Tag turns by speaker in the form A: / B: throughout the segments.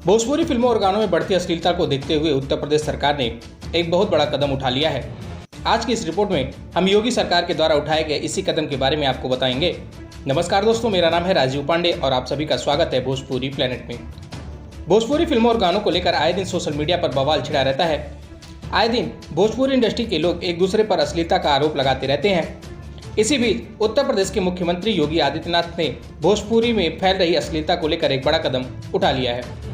A: भोजपुरी फिल्मों और गानों में बढ़ती अश्लीलता को देखते हुए उत्तर प्रदेश सरकार ने एक बहुत बड़ा कदम उठा लिया है। आज की इस रिपोर्ट में हम योगी सरकार के द्वारा उठाए गए इसी कदम के बारे में आपको बताएंगे। नमस्कार दोस्तों, मेरा नाम है राजीव पांडे और आप सभी का स्वागत है भोजपुरी प्लेनेट में। भोजपुरी फिल्मों और गानों को लेकर आए दिन सोशल मीडिया पर बवाल छिड़ा रहता है। आए दिन भोजपुरी इंडस्ट्री के लोग एक दूसरे पर अश्लीलता का आरोप लगाते रहते हैं। इसी बीच उत्तर प्रदेश के मुख्यमंत्री योगी आदित्यनाथ ने भोजपुरी में फैल रही अश्लीलता को लेकर एक बड़ा कदम उठा लिया है।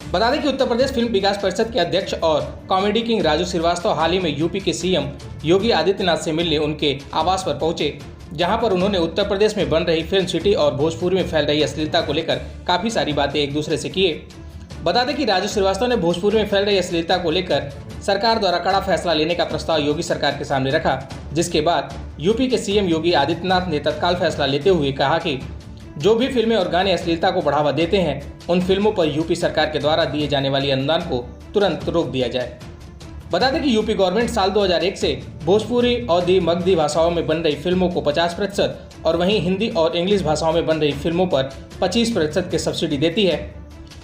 A: बता दें कि उत्तर प्रदेश फिल्म विकास परिषद के अध्यक्ष और कॉमेडी किंग राजू श्रीवास्तव हाल ही में यूपी के सीएम योगी आदित्यनाथ से मिलने उनके आवास पर पहुंचे, जहां पर उन्होंने उत्तर प्रदेश में बन रही फिल्म सिटी और भोजपुरी में फैल रही अश्लीलता को लेकर काफी सारी बातें एक दूसरे से किए। बता दें कि राजू श्रीवास्तव ने भोजपुरी में फैल रही अश्लीलता को लेकर सरकार द्वारा कड़ा फैसला लेने का प्रस्ताव योगी सरकार के सामने रखा, जिसके बाद यूपी के सीएम योगी आदित्यनाथ ने तत्काल फैसला लेते हुए कहा कि जो भी फिल्में और गाने अश्लीलता को बढ़ावा देते हैं, उन फिल्मों पर यूपी सरकार के द्वारा दिए जाने वाली अनुदान को तुरंत रोक दिया जाए। बता दें कि यूपी गवर्नमेंट साल 2001 से भोजपुरी और मगधी भाषाओं में बन रही फिल्मों को 50% और वहीं हिंदी और इंग्लिश भाषाओं में बन रही फिल्मों पर 25% की सब्सिडी देती है।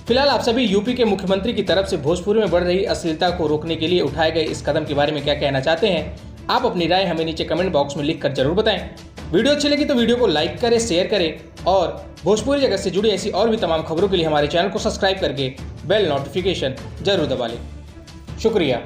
A: फिलहाल आप सभी यूपी के मुख्यमंत्री की तरफ से भोजपुरी में बढ़ रही अश्लीलता को रोकने के लिए उठाए गए इस कदम के बारे में क्या कहना चाहते हैं? आप अपनी राय हमें नीचे कमेंट बॉक्स में लिखकर जरूर बताएं। वीडियो अच्छी लगी तो वीडियो को लाइक करें, शेयर करें और भोजपुरी जगत से जुड़ी ऐसी और भी तमाम खबरों के लिए हमारे चैनल को सब्सक्राइब करके बेल नोटिफिकेशन जरूर दबा लें। शुक्रिया।